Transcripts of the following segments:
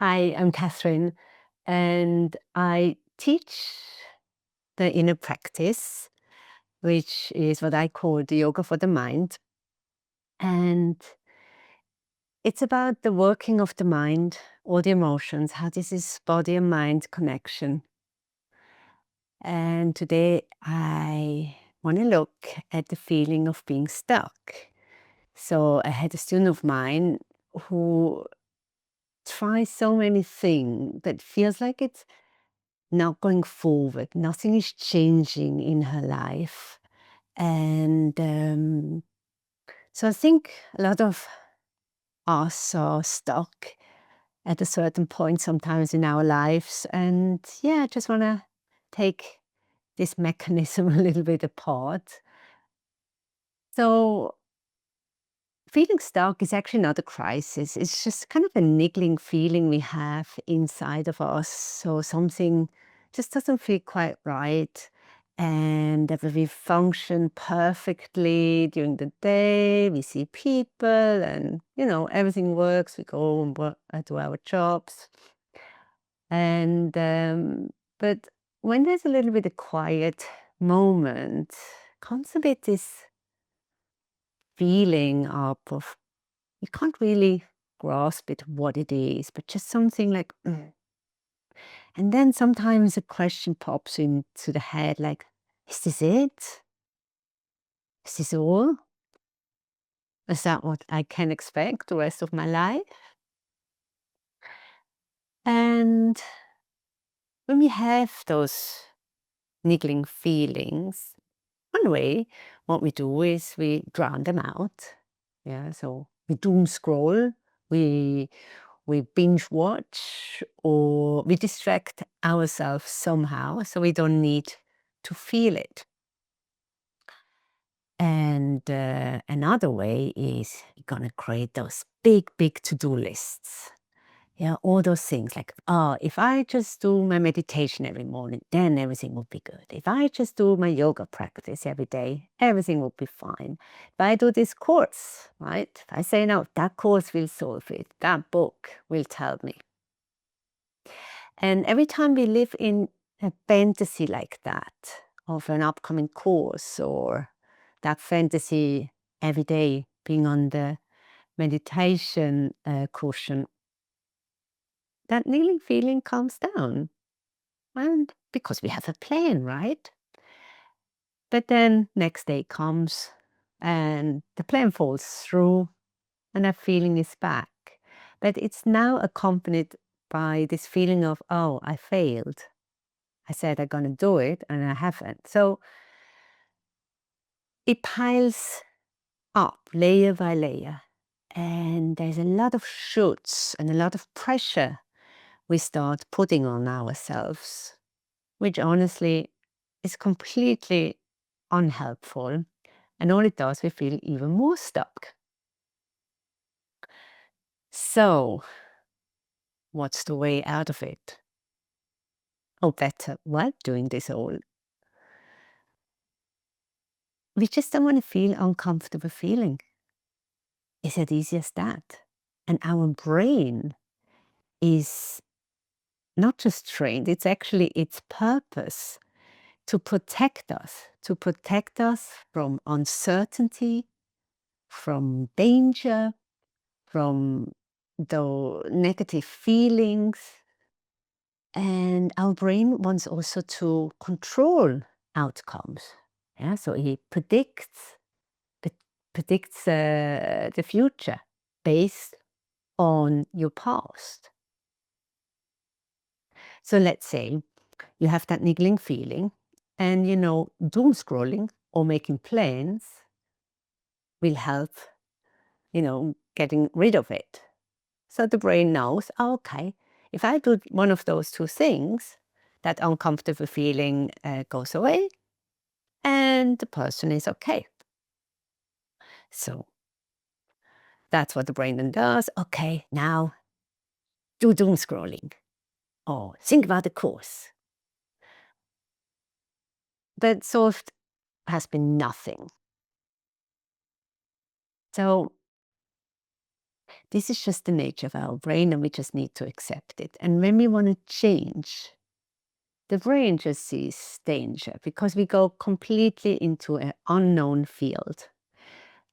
Hi, I'm Catherine, and I teach the inner practice, which is what I call the yoga for the mind. And it's about the working of the mind, all the emotions, how this is body and mind connection. And today I want to look at the feeling of being stuck. So I had a student of mine who tries so many things that feels like it's not going forward. Nothing is changing in her life. And so I think a lot of us are stuck at a certain point sometimes in our lives. And yeah, I just want to take this mechanism a little bit apart. So feeling stuck is actually not a crisis. It's just kind of a niggling feeling we have inside of us. So something just doesn't feel quite right. And that we function perfectly during the day. We see people and, everything works. We go and work, do our jobs. And, but when there's a little bit of quiet moment, comes a bit this feeling up of you can't really grasp it what it is, but just something like, "Mm." And then sometimes a question pops into the head like, is this it? Is this all? Is that what I can expect the rest of my life? And when we have those niggling feelings, one way, what we do is we drown them out. Yeah, so we doom scroll, we we binge watch, or we distract ourselves somehow so we don't need to feel it. And another way is you're gonna create those big, big to-do lists. Yeah, all those things like, oh, if I just do my meditation every morning, then everything will be good. If I just do my yoga practice every day, everything will be fine. If I do this course, right? If I say, no, that course will solve it. That book will tell me. And every time we live in a fantasy like that of an upcoming course or that fantasy every day being on the meditation cushion, that kneeling feeling calms down. And because we have a plan, right? But then next day comes and the plan falls through and that feeling is back. But it's now accompanied by this feeling of, oh, I failed. I said I'm going to do it and I haven't. So it piles up layer by layer. And there's a lot of shoulds and a lot of pressure we start putting on ourselves, which honestly is completely unhelpful. And all it does, we feel even more stuck. So, what's the way out of it? Or better, while doing this all, we just don't want to feel uncomfortable feeling. It's as easy as that. And our brain is not just trained, it's actually its purpose to protect us from uncertainty, from danger, from the negative feelings. And our brain wants also to control outcomes. Yeah, so it predicts the future based on your past. So let's say you have that niggling feeling, and doom scrolling or making plans will help, getting rid of it. So the brain knows, oh, okay, if I do one of those two things, that uncomfortable feeling goes away and the person is okay. So that's what the brain then does. Okay, now do doom scrolling or think about the course. But solved has been nothing. So This is just the nature of our brain, and we just need to accept it. And when we want to change, the brain just sees danger because we go completely into an unknown field.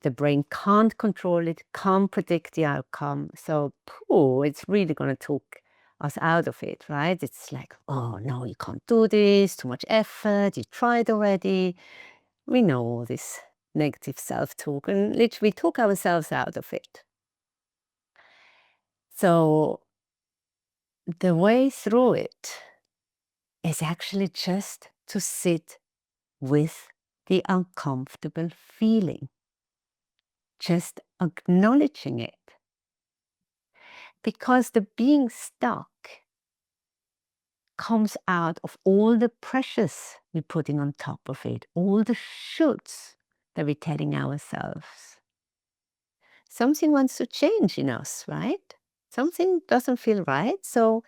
The brain can't control it, can't predict the outcome. So, it's really going to talk us out of it, right? It's like, oh no, you can't do this, too much effort, you tried already. We know all this negative self-talk, and literally talk ourselves out of it. So the way through it is actually just to sit with the uncomfortable feeling, just acknowledging it. Because the being stuck comes out of all the pressures we're putting on top of it, all the shoulds that we're telling ourselves. Something wants to change in us, right? Something doesn't feel right. So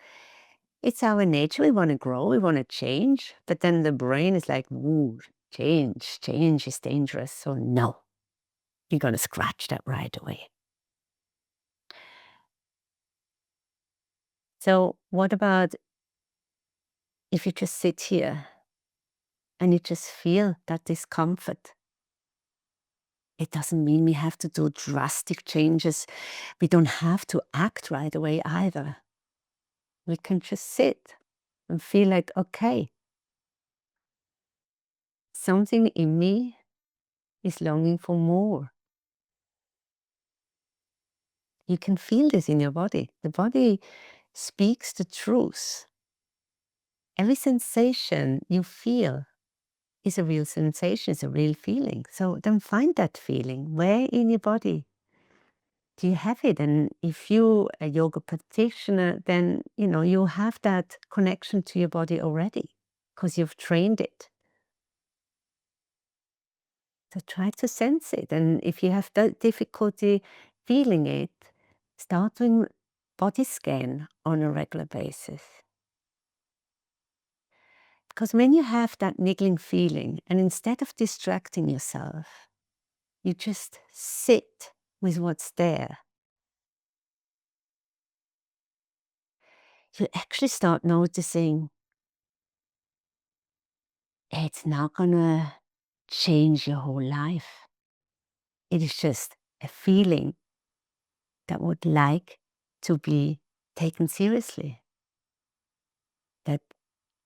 it's our nature. We want to grow, we want to change. But then the brain is like, ooh, change is dangerous. So no, you're going to scratch that right away. So what about if you just sit here and you just feel that discomfort? It doesn't mean we have to do drastic changes. We don't have to act right away either. We can just sit and feel like, okay, something in me is longing for more. You can feel this in your body. The body speaks the truth. Every sensation you feel is a real sensation, it's a real feeling. So then find that feeling. Where in your body do you have it? And if you're a yoga practitioner, then you have that connection to your body already because you've trained it. So try to sense it. And if you have that difficulty feeling it, start doing body scan on a regular basis. Because when you have that niggling feeling, and instead of distracting yourself, you just sit with what's there, you actually start noticing it's not gonna change your whole life. It is just a feeling that would like to be taken seriously, that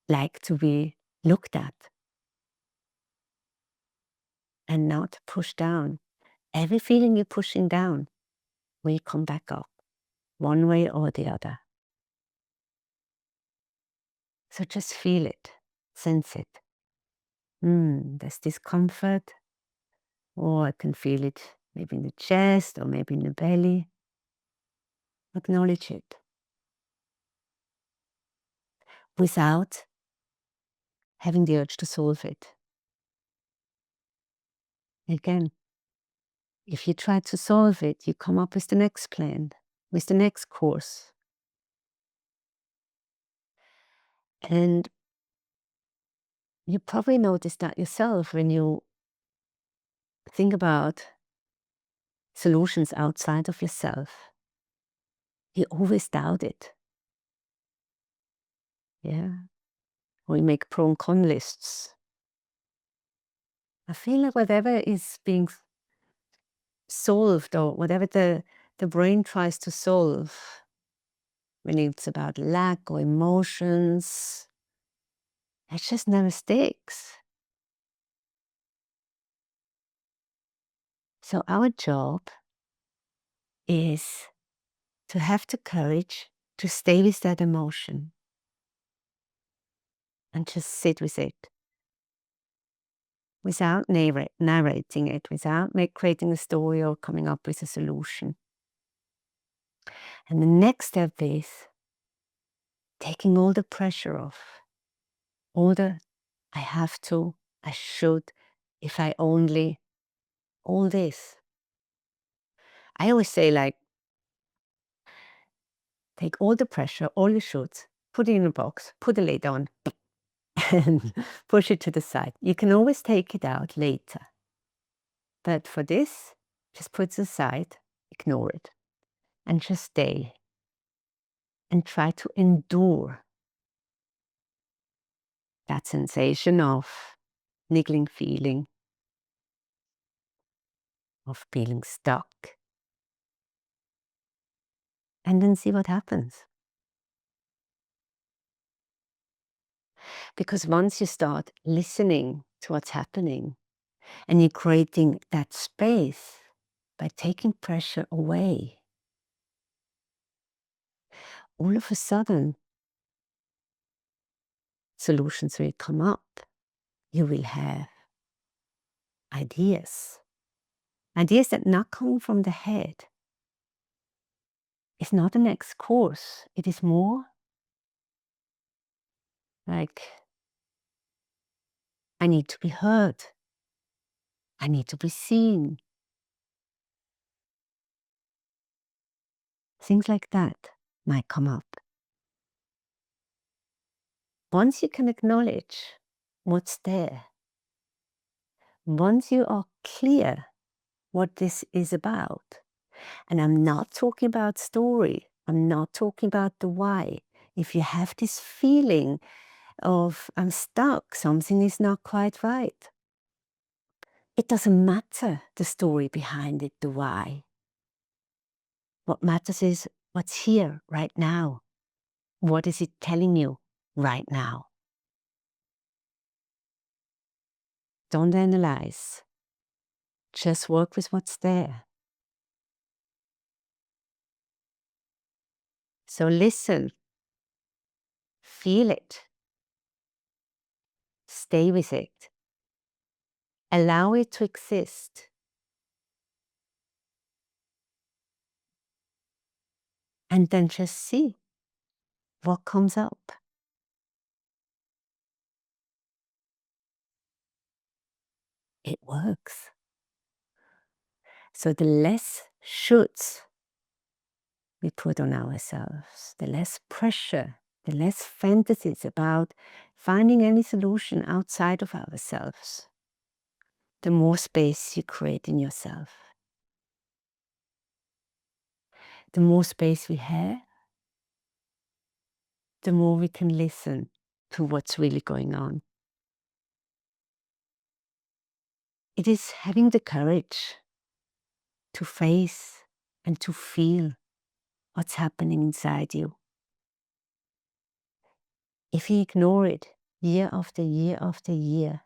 like to be looked at and not pushed down. Every feeling you're pushing down will come back up, one way or the other. So just feel it, sense it. There's discomfort, or I can feel it maybe in the chest or maybe in the belly. Acknowledge it without having the urge to solve it. Again, if you try to solve it, you come up with the next plan, with the next course. And you probably notice that yourself when you think about solutions outside of yourself. You always doubt it. Yeah. Or you make pro and con lists. I feel like whatever is being solved, or whatever the brain tries to solve, when it's about lack or emotions, it just never sticks. So our job is to have the courage to stay with that emotion and just sit with it without narrating it, without creating a story or coming up with a solution. And the next step is taking all the pressure off, all the I have to, I should, if I only, all this. I always say, like, take all the pressure, all your shoulds, put it in a box, put a lid on, and push it to the side. You can always take it out later. But for this, just put it aside, ignore it. and just stay and try to endure that sensation of niggling feeling, of feeling stuck, and then see what happens. Because once you start listening to what's happening and you're creating that space by taking pressure away, all of a sudden solutions will come up. You will have ideas. Ideas that not come from the head. It's not the next course. It is more like, I need to be heard. I need to be seen. Things like that might come up. Once you can acknowledge what's there, once you are clear what this is about, and I'm not talking about story, I'm not talking about the why. If you have this feeling of I'm stuck, something is not quite right, it doesn't matter the story behind it, the why. What matters is what's here right now. What is it telling you right now? Don't analyze. Just work with what's there. So listen, feel it, stay with it, allow it to exist. And then just see what comes up. It works. So the less shoulds we put on ourselves, the less pressure, the less fantasies about finding any solution outside of ourselves, the more space you create in yourself. The more space we have, the more we can listen to what's really going on. It is having the courage to face and to feel what's happening inside you. If you ignore it year after year after year,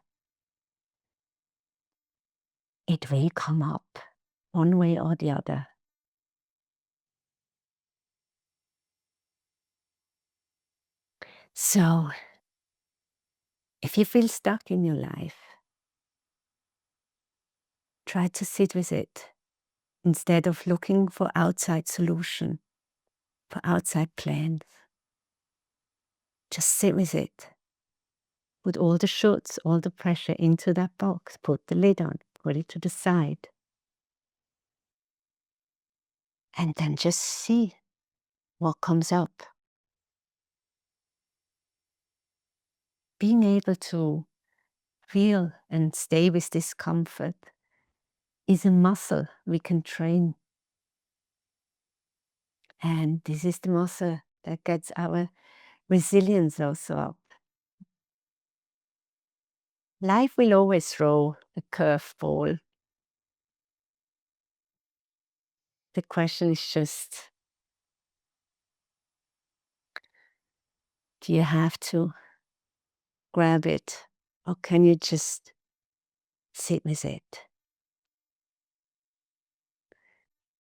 it will come up one way or the other. So, if you feel stuck in your life, try to sit with it instead of looking for outside solution, for outside plans. Just sit with it. Put all the shoulds, all the pressure into that box. Put the lid on, put it to the side. And then just see what comes up. Being able to feel and stay with discomfort is a muscle we can train. And this is the muscle that gets our resilience also up. Life will always throw a curveball. The question is just, do you have to grab it, or can you just sit with it?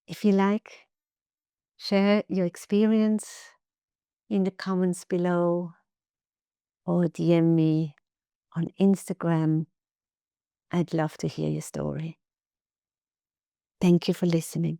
If you like, share your experience in the comments below or DM me on Instagram. I'd love to hear your story. Thank you for listening.